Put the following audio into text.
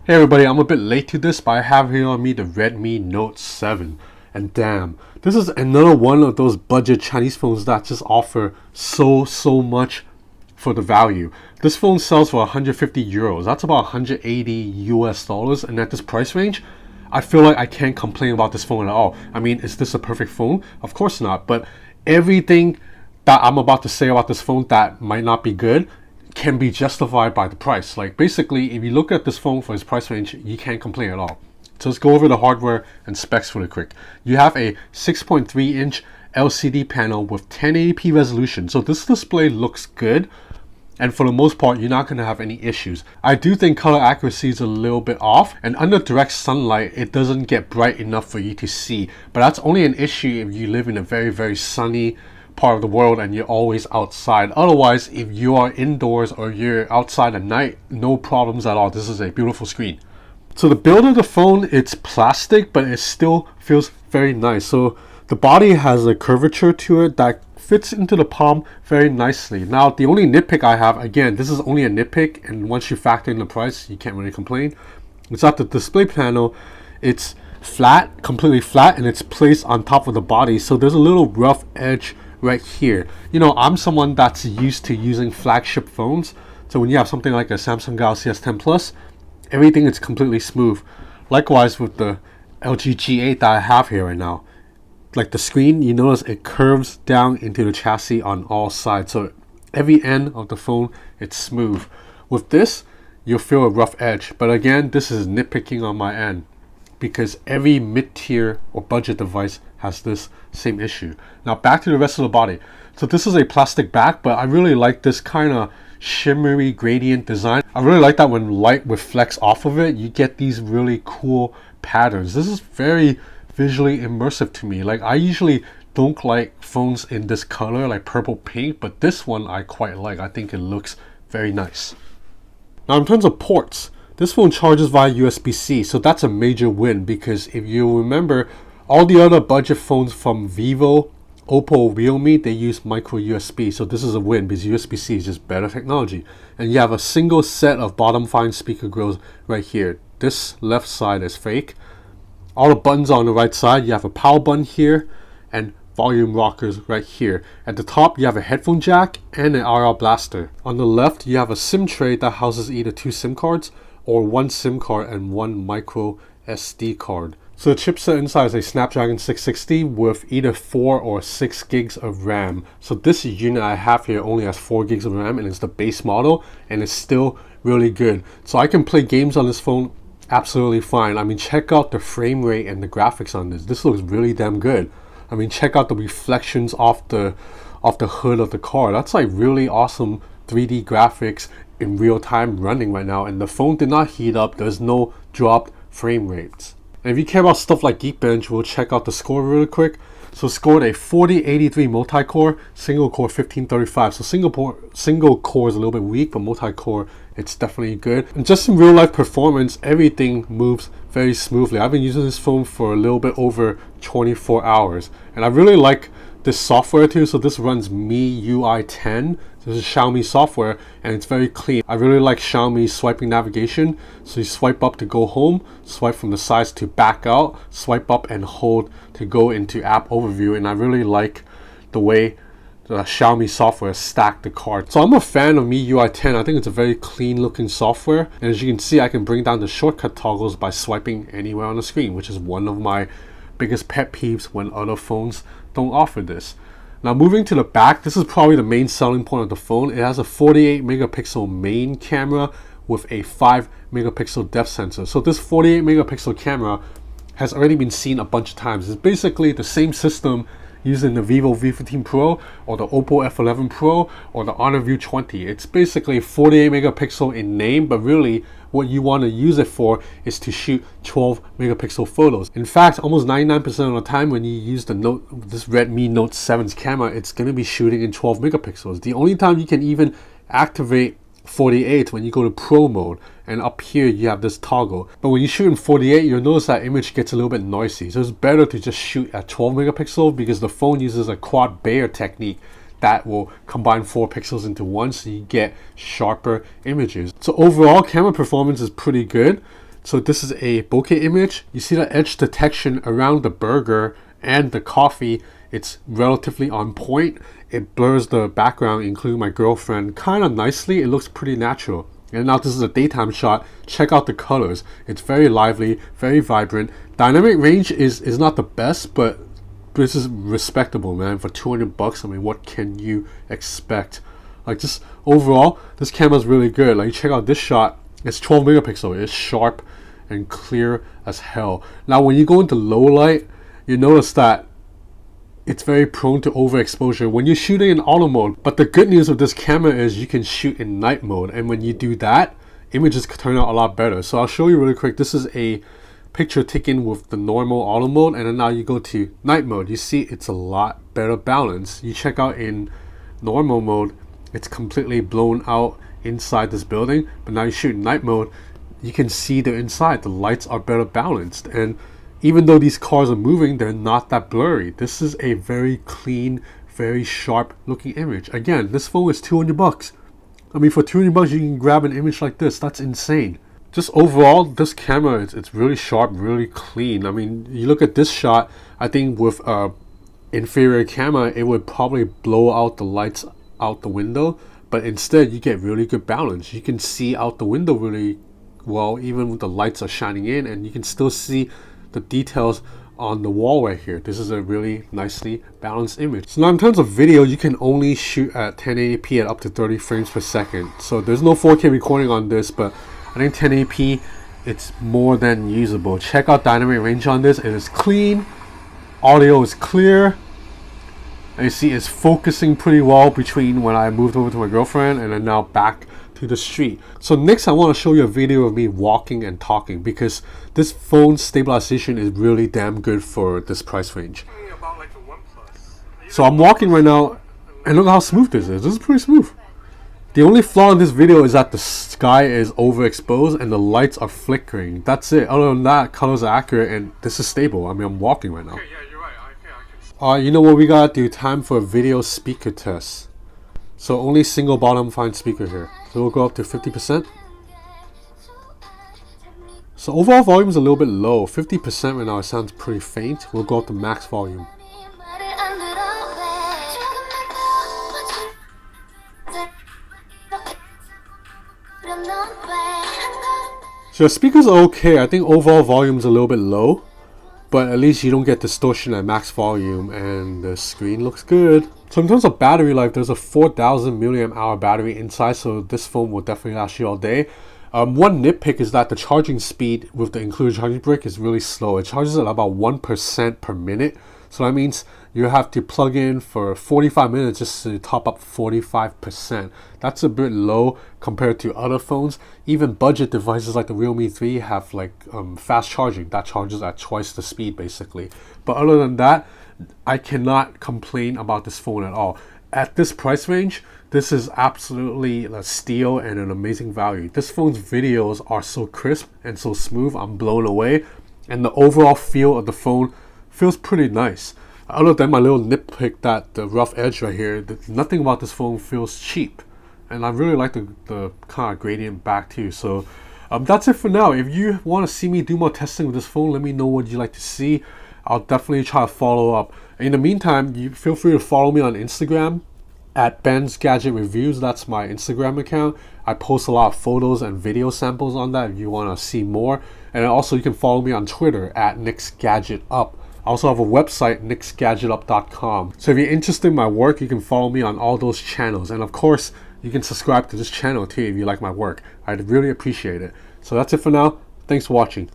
Hey everybody, I'm a bit late to this, but I have here on me the Redmi Note 7. And damn, this is another one of those budget Chinese phones that just offer so much for the value. This phone sells for 150 euros. That's about 180 US dollars. And at this price range, I feel like I can't complain about this phone at all. I mean, is this a perfect phone? Of course not. But everything that I'm about to say about this phone that might not be good can be justified by the price. Like basically, if you look at this phone for its price range, you can't complain at all. So let's go over the hardware and specs really quick. You have a 6.3-inch LCD panel with 1080p resolution. So this display looks good. And for the most part, you're not going to have any issues. I do think color accuracy is a little bit off. And under direct sunlight, it doesn't get bright enough for you to see. But that's only an issue if you live in a very sunny part of the world and you're always outside. Otherwise, if you are indoors or you're outside at night, no problems at all. This is a beautiful screen. So the build of the phone, it's plastic, but it still feels very nice. So the body has a curvature to it that fits into the palm very nicely. Now, the only nitpick I have, again, this is only a nitpick, and once you factor in the price, you can't really complain. It's at the display panel. It's flat, completely flat, and it's placed on top of the body. So there's a little rough edge right here. You know, I'm someone that's used to using flagship phones. So when you have something like a Samsung Galaxy S10 Plus, everything is completely smooth. Likewise with the LG G8 that I have here right now. Like the screen, you notice it curves down into the chassis on all sides. So every end of the phone, it's smooth. With this, you'll feel a rough edge. But again, this is nitpicking on my end, because every mid-tier or budget device has this same issue. Now back to the rest of the body. So this is a plastic back, but I really like this kind of shimmery gradient design. I really like that when light reflects off of it, you get these really cool patterns. This is very visually immersive to me. Like, I usually don't like phones in this color, like purple pink, but this one I quite like. I think it looks very nice. Now in terms of ports, this phone charges via USB-C, so that's a major win, because if you remember, all the other budget phones from Vivo, Oppo, Realme, they use micro USB. So this is a win because USB-C is just better technology. And you have a single set of bottom fine speaker grills right here. This left side is fake. All the buttons on the right side, you have a power button here and volume rockers right here. At the top, you have a headphone jack and an RL blaster. On the left, you have a SIM tray that houses either 2 SIM cards or 1 SIM card and 1 micro SD card. So the chipset inside is a Snapdragon 660 with either 4 or 6 gigs of RAM. So this unit I have here only has 4 gigs of RAM, and it's the base model, and it's still really good. So I can play games on this phone absolutely fine. I mean, check out the frame rate and the graphics on this. This looks really damn good. I mean, check out the reflections off the hood of the car. That's like really awesome 3D graphics in real time running right now, and the phone did not heat up. There's no dropped frame rates. And if you care about stuff like Geekbench, we'll check out the score really quick. So scored a 4083 multi-core, single core 1535. So single core is a little bit weak, but multi-core, it's definitely good. And just in real life performance, everything moves very smoothly. I've been using this phone for a little bit over 24 hours. And I really like this software too. So this runs MIUI 10. This is Xiaomi software, and it's very clean. I really like Xiaomi's swiping navigation. So you swipe up to go home, swipe from the sides to back out, swipe up and hold to go into app overview. And I really like the way the Xiaomi software stacked the card. So I'm a fan of MIUI 10. I think it's a very clean looking software. And as you can see, I can bring down the shortcut toggles by swiping anywhere on the screen, which is one of my biggest pet peeves when other phones don't offer this. Now moving to the back, this is probably the main selling point of the phone. It has a 48 megapixel main camera with a 5 megapixel depth sensor. So this 48 megapixel camera has already been seen a bunch of times. It's basically the same system used in the Vivo V15 Pro or the Oppo F11 Pro or the Honor View 20. It's basically 48 megapixel in name, but really what you want to use it for is to shoot 12 megapixel photos. In fact, almost 99% of the time when you use this Redmi Note 7's camera, it's going to be shooting in 12 megapixels. The only time you can even activate 48 when you go to Pro mode, and up here you have this toggle. But when you shoot in 48, you'll notice that image gets a little bit noisy. So it's better to just shoot at 12 megapixel because the phone uses a quad Bayer technique that will combine 4 pixels into one, so you get sharper images. So overall, camera performance is pretty good. So this is a bokeh image. You see the edge detection around the burger and the coffee. It's relatively on point. It blurs the background, including my girlfriend, kind of nicely. It looks pretty natural. And now this is a daytime shot. Check out the colors. It's very lively, very vibrant. Dynamic range is not the best, but this is respectable, man. For 200 bucks, I mean, what can you expect? Like, just overall, this camera is really good. Like, check out this shot. It's 12 megapixel. It's sharp and clear as hell. Now, when you go into low light, you notice that it's very prone to overexposure when you're shooting in auto mode. But the good news of this camera is you can shoot in night mode, and when you do that, images turn out a lot better. So I'll show you really quick. This is a picture taken with the normal auto mode, and then now you go to night mode. You see it's a lot better balance. You check out in normal mode, it's completely blown out inside this building, but now you shoot in night mode, you can see the inside. The lights are better balanced, and even though these cars are moving, they're not that blurry. This is a very clean, very sharp looking image. Again, this phone is 200 bucks. I mean, for 200 bucks, you can grab an image like this. That's insane. Just overall, this camera, it's really sharp, really clean. I mean, you look at this shot, I think with a inferior camera, it would probably blow out the lights out the window, but instead you get really good balance. You can see out the window really well, even when the lights are shining in, and you can still see the details on the wall right here. This is a really nicely balanced image. So now in terms of video, you can only shoot at 1080p at up to 30 frames per second. So there's no 4K recording on this, but I think 1080p, it's more than usable. Check out dynamic range on this. It is clean, audio is clear, and you see it's focusing pretty well between when I moved over to my girlfriend and then now back to the street. So next I want to show you a video of me walking and talking, because this phone stabilization is really damn good for this price range. So I'm walking right now, and look how smooth this is. This is pretty smooth. The only flaw in this video is that the sky is overexposed and the lights are flickering. That's it. Other than that, colors are accurate and this is stable. I mean, I'm walking right now. Okay, yeah, you're right. You know what we gotta do? Time for a video speaker test. So only single bottom fine speaker here. So we'll go up to 50%. So overall volume is a little bit low. 50% right now, it sounds pretty faint. We'll go up to max volume. So the speakers are okay. I think overall volume is a little bit low, but at least you don't get distortion at max volume, and the screen looks good. So in terms of battery life, there's a 4000 milliamp hour battery inside, so this phone will definitely last you all day. One nitpick is that the charging speed with the included charging brick is really slow. It charges at about 1% per minute. So that means you have to plug in for 45 minutes just to top up 45%. That's a bit low compared to other phones. Even budget devices like the Realme 3 have like fast charging. That charges at twice the speed basically. But other than that, I cannot complain about this phone at all. At this price range, this is absolutely a steal and an amazing value. This phone's videos are so crisp and so smooth, I'm blown away. And the overall feel of the phone feels pretty nice. Other than my little nitpick that the rough edge right here, nothing about this phone feels cheap. And I really like the kind of gradient back too. So that's it for now. If you want to see me do more testing with this phone, let me know what you'd like to see. I'll definitely try to follow up. In the meantime, you feel free to follow me on Instagram at Ben's Gadget Reviews. That's my Instagram account. I post a lot of photos and video samples on that if you want to see more. And also you can follow me on Twitter at NixGadgetUp. I also have a website, nixgadgetup.com. So if you're interested in my work, you can follow me on all those channels. And of course, you can subscribe to this channel too if you like my work. I'd really appreciate it. So that's it for now. Thanks for watching.